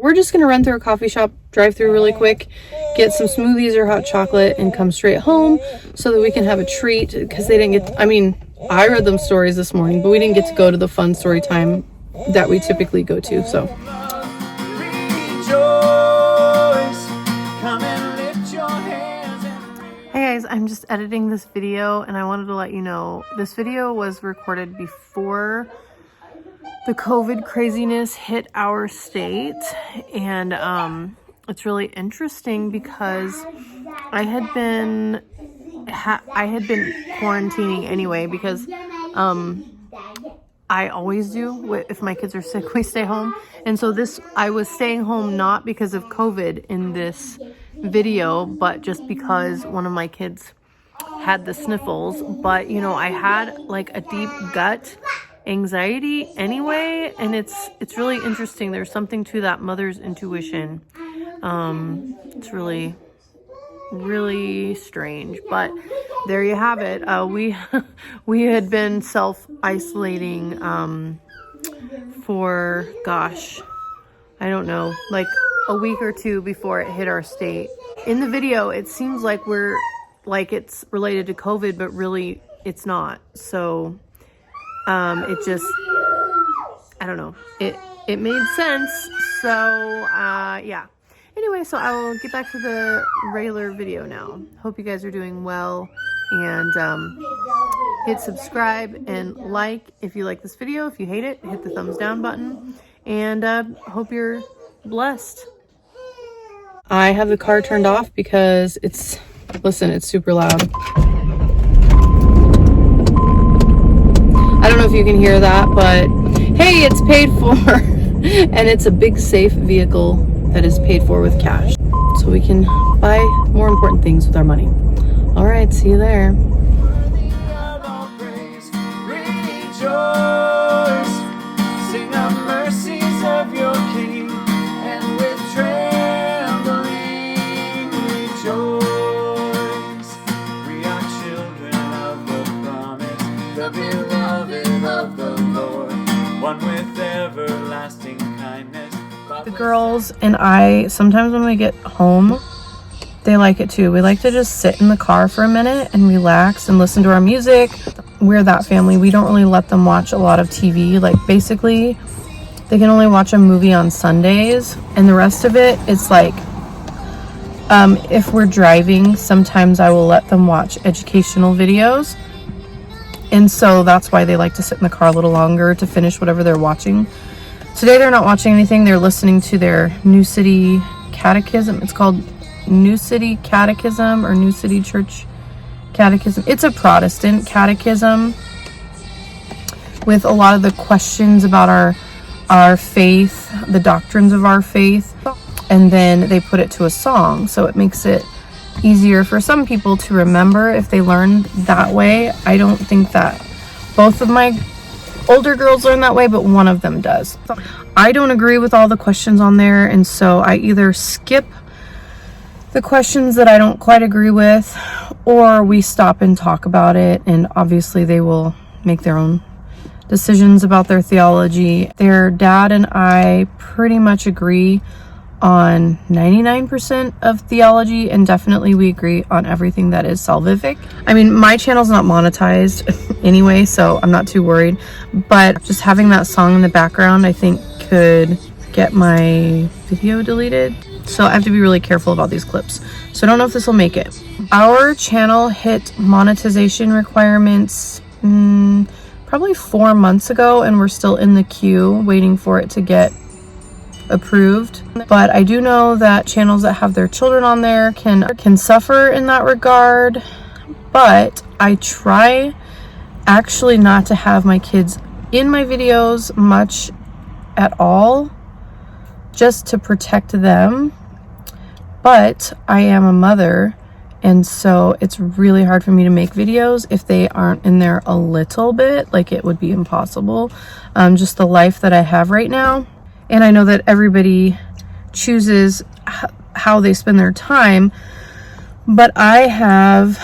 We're just gonna run through a coffee shop, drive through really quick, get some smoothies or hot chocolate, and come straight home so that we can have a treat, because they didn't get, I mean, I read them stories this morning, but we didn't get to go to the fun story time that we typically go to, so. Hey guys, I'm just editing this video and I wanted to let you know this video was recorded before the COVID craziness hit our state, and it's really interesting because I had been quarantining anyway, because I always do. If my kids are sick, we stay home, and so I was staying home not because of COVID in this video, but just because one of my kids had the sniffles. But you know, I had like a deep gut anxiety anyway, and it's really interesting. There's something to that mother's intuition. It's really strange, but there you have it. We had been self-isolating for, gosh, I don't know, like a week or two before it hit our state. In the video it seems like it's related to COVID, but really it's not. So it just, I don't know, it made sense. So yeah, anyway, so I will get back to the regular video now. Hope you guys are doing well, and hit subscribe and like if you like this video. If you hate it, hit the thumbs down button, and hope you're blessed. I have the car turned off because it's super loud. I don't know if you can hear that, but hey, it's paid for. And it's a big, safe vehicle that is paid for with cash. So we can buy more important things with our money. All right, see you there. Sing the mercies of your King, and with trembling rejoice. We are children of the promise, the beloved of the Lord, one with everlasting kindness. The girls and I, sometimes when we get home, they like it too. We like to just sit in the car for a minute and relax and listen to our music. We're that family. We don't really let them watch a lot of TV. Like, basically, they can only watch a movie on Sundays, and the rest of it, it's like, if we're driving, sometimes I will let them watch educational videos. And so that's why they like to sit in the car a little longer to finish whatever they're watching. Today they're not watching anything. They're listening to their New City Catechism. It's called New City Catechism or New City Church Catechism. It's a Protestant catechism with a lot of the questions about our faith, the doctrines of our faith, and then they put it to a song, so it makes it easier for some people to remember if they learn that way. I don't think that both of my older girls learn that way, but one of them does. I don't agree with all the questions on there, and so I either skip the questions that I don't quite agree with, or we stop and talk about it, and obviously they will make their own decisions about their theology. Their dad and I pretty much agree on 99% of theology, and definitely we agree on everything that is salvific. I mean, my channel's not monetized anyway, so I'm not too worried, but just having that song in the background, I think, could get my video deleted. So I have to be really careful about these clips. So I don't know if this will make it. Our channel hit monetization requirements probably 4 months ago, and we're still in the queue waiting for it to get approved. But I do know that channels that have their children on there can suffer in that regard. But I try actually not to have my kids in my videos much at all, just to protect them. But I am a mother, and so it's really hard for me to make videos if they aren't in there a little bit. Like, it would be impossible, just the life that I have right now. And I know that everybody chooses how they spend their time, but I have,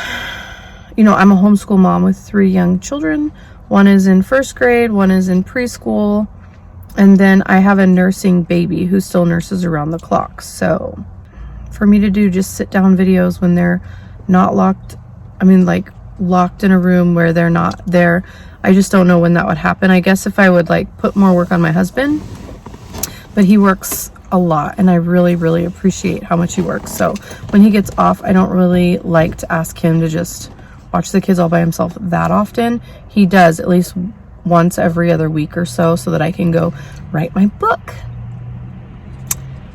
you know, I'm a homeschool mom with 3 young children. One is in 1st grade, one is in preschool, And then I have a nursing baby who still nurses around the clock. So for me to do just sit down videos when they're not locked, I mean like locked in a room where they're not there, I just don't know when that would happen. I guess if I would like put more work on my husband, but he works a lot and I really appreciate how much he works. So when he gets off, I don't really like to ask him to just watch the kids all by himself that often. He does at least once every other week or so that I can go write my book,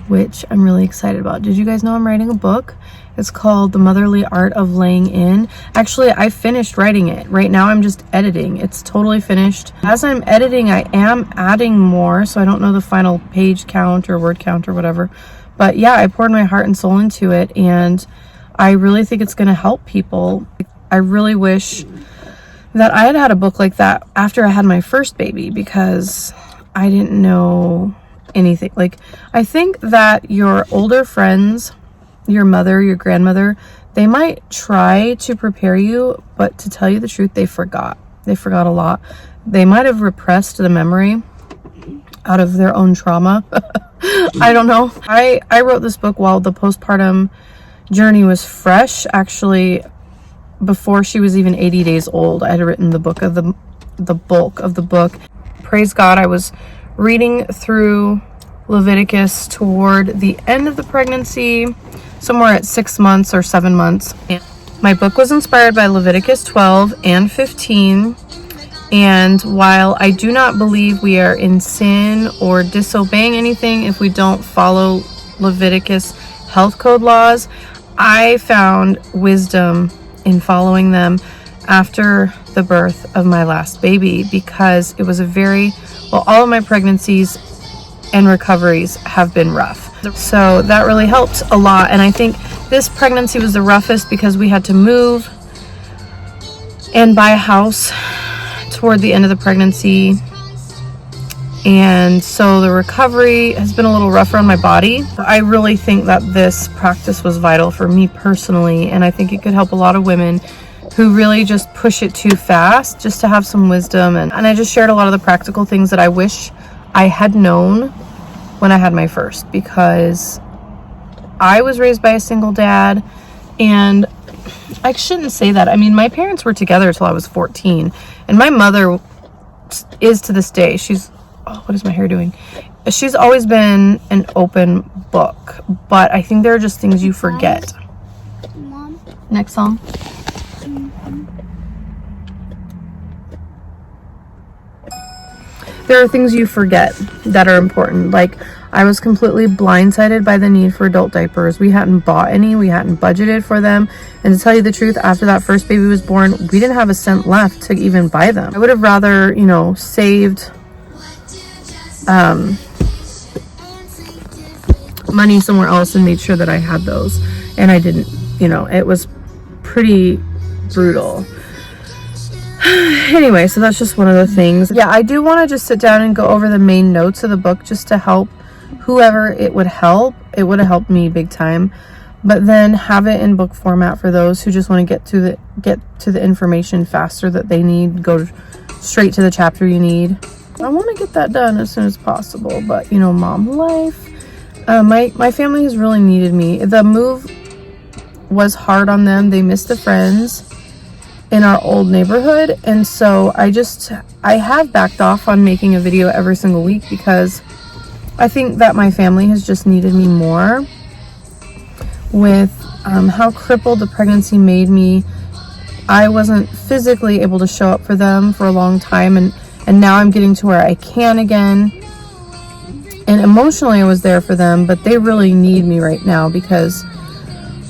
which I'm really excited about. Did you guys know I'm writing a book? It's called The Motherly Art of Laying In. Actually, I finished writing it. Right now I'm just editing. It's totally finished. As I'm editing, I am adding more, so I don't know the final page count or word count or whatever. But yeah, I poured my heart and soul into it, and I really think it's going to help people. I really wish that I had had a book like that after I had my first baby, because I didn't know anything. Like, I think that your older friends, your mother, your grandmother, they might try to prepare you, but to tell you the truth, they forgot a lot. They might have repressed the memory out of their own trauma. I don't know. I wrote this book while the postpartum journey was fresh. Actually, before she was even 80 days old, I had written the bulk of the book. Praise God, I was reading through Leviticus toward the end of the pregnancy, somewhere at 6 months or 7 months. And my book was inspired by Leviticus 12 and 15. And while I do not believe we are in sin or disobeying anything if we don't follow Leviticus health code laws, I found wisdom in following them after the birth of my last baby, because it was all of my pregnancies and recoveries have been rough. So that really helped a lot. And I think this pregnancy was the roughest because we had to move and buy a house toward the end of the pregnancy. And so the recovery has been a little rougher on my body. I really think that this practice was vital for me personally, and I think it could help a lot of women who really just push it too fast, just to have some wisdom. And I just shared a lot of the practical things that I wish I had known when I had my first, because I was raised by a single dad, and I shouldn't say that. I mean, my parents were together until I was 14, and my mother is to this day, what is my hair doing? She's always been an open book, but I think there are just things you forget. Mom. Next song. There are things you forget that are important. Like, I was completely blindsided by the need for adult diapers. We hadn't bought any, we hadn't budgeted for them. And to tell you the truth, after that first baby was born, we didn't have a cent left to even buy them. I would have rather, saved money somewhere else and made sure that I had those, and I didn't. It was pretty brutal. Anyway, so that's just one of the things. Yeah, I do want to just sit down and go over the main notes of the book just to help whoever it would help. It would have helped me big time, but then have it in book format for those who just want to get to the information faster that they need. Go straight to the chapter you need. I want to get that done as soon as possible, but mom life. My family has really needed me. The move was hard on them. They missed the friends in our old neighborhood, and so I have backed off on making a video every single week, because I think that my family has just needed me more with how crippled the pregnancy made me. I wasn't physically able to show up for them for a long time, and now I'm getting to where I can again. And emotionally I was there for them, but they really need me right now, because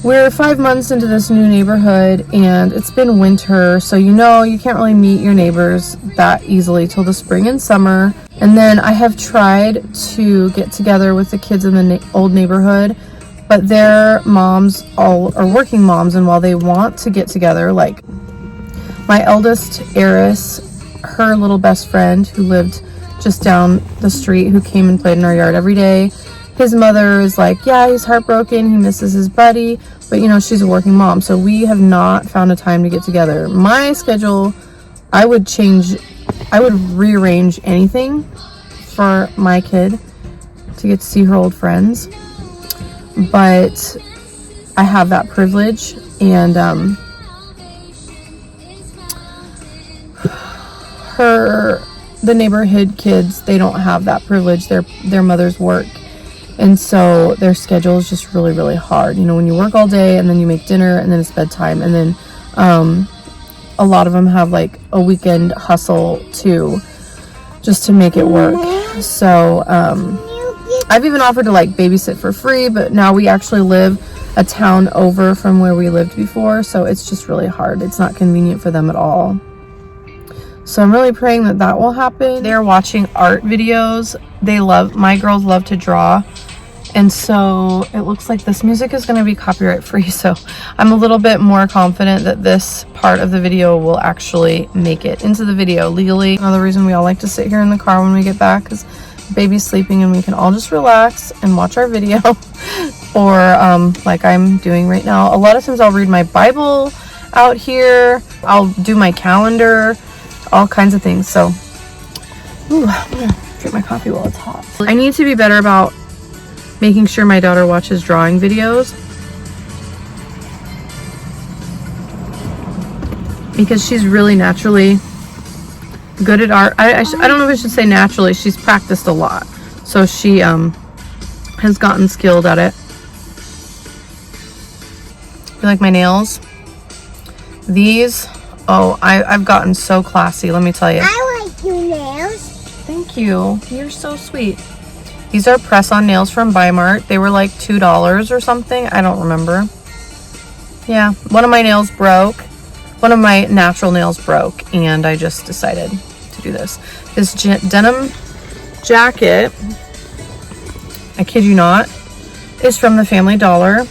we're 5 months into this new neighborhood and it's been winter, so you can't really meet your neighbors that easily till the spring and summer. And then I have tried to get together with the kids in the old neighborhood, but their moms all are working moms, and while they want to get together, like my eldest Eris, her little best friend who lived just down the street, who came and played in our yard every day, his mother is like, yeah, he's heartbroken, he misses his buddy, but she's a working mom, so we have not found a time to get together. My schedule, I would rearrange anything for my kid to get to see her old friends, but I have that privilege, and the neighborhood kids, they don't have that privilege. Their mothers work, and so their schedule is just really, really hard. You know, when you work all day and then you make dinner and then it's bedtime, and then a lot of them have like a weekend hustle too, just to make it work. So I've even offered to like babysit for free, but now we actually live a town over from where we lived before, so it's just really hard. It's not convenient for them at all. So I'm really praying that that will happen. They're watching art videos. My girls love to draw. And so it looks like this music is going to be copyright free. So I'm a little bit more confident that this part of the video will actually make it into the video legally. Another reason we all like to sit here in the car when we get back is baby's sleeping and we can all just relax and watch our video. Or like I'm doing right now. A lot of times I'll read my Bible out here. I'll do my calendar. All kinds of things. So, ooh, I'm gonna drink my coffee while it's hot. I need to be better about making sure my daughter watches drawing videos, because she's really naturally good at art. I don't know if I should say naturally. She's practiced a lot, so she has gotten skilled at it. You like my nails? These. Oh, I've gotten so classy, let me tell you. I like your nails. Thank you. You're so sweet. These are press-on nails from Bimart. They were like $2 or something. I don't remember. Yeah, one of my nails broke. One of my natural nails broke, and I just decided to do this. This denim jacket, I kid you not, is from the Family Dollar.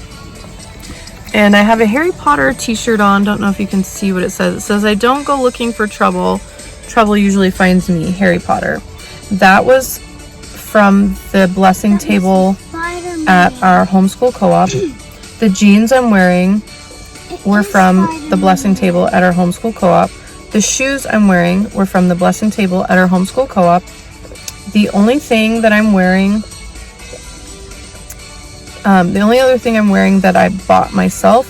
And I have a Harry Potter t-shirt on. Don't know if you can see what it says. It says, "I don't go looking for trouble. Trouble usually finds me." Harry Potter. That was from the blessing table at our homeschool co-op. The jeans I'm wearing were from the blessing table at our homeschool co-op. The shoes I'm wearing were from the blessing table at our homeschool co-op. The only thing that I'm wearing... the only other thing I'm wearing that I bought myself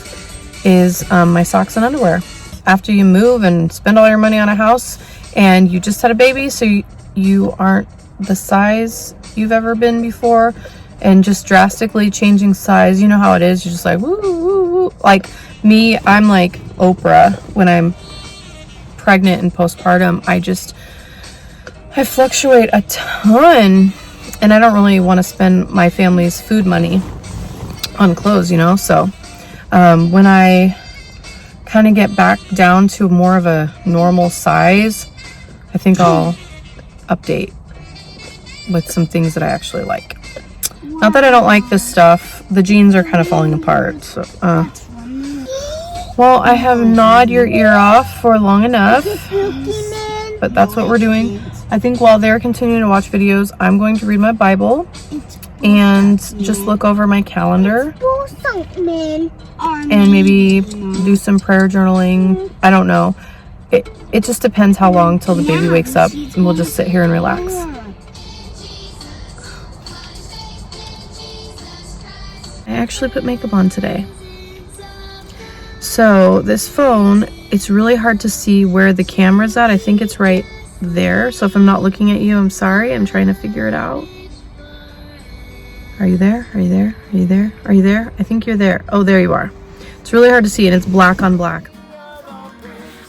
is my socks and underwear. After you move and spend all your money on a house and you just had a baby, so you aren't the size you've ever been before, and just drastically changing size, you know how it is. You're just like, woo, woo, woo. Like me, I'm like Oprah when I'm pregnant and postpartum. I fluctuate a ton, and I don't really want to spend my family's food money on clothes, you know. So when I kind of get back down to more of a normal size, I think I'll update with some things that I actually like. Not that I don't like this stuff. The jeans are kind of falling apart. So well, I have gnawed your ear off for long enough, but that's what we're doing. I think while they're continuing to watch videos, I'm going to read my Bible and just look over my calendar and maybe do some prayer journaling. I don't know. It just depends how long till the baby wakes up, and we'll just sit here and relax. I actually put makeup on today. So this phone, it's really hard to see where the camera's at. I think it's right there. So if I'm not looking at you, I'm sorry. I'm trying to figure it out. Are you there? Are you there? Are you there? Are you there? I think you're there. Oh, there you are. It's really hard to see, and it's black on black.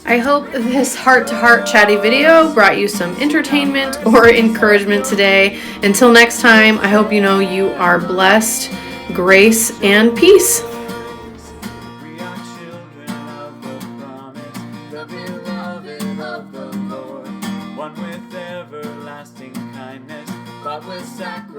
I hope this heart-to-heart chatty video brought you some entertainment or encouragement today. Until next time, I hope you know you are blessed, grace, and peace. We are children of the promise, the beloved of the Lord, one with everlasting kindness, but with sacrifice.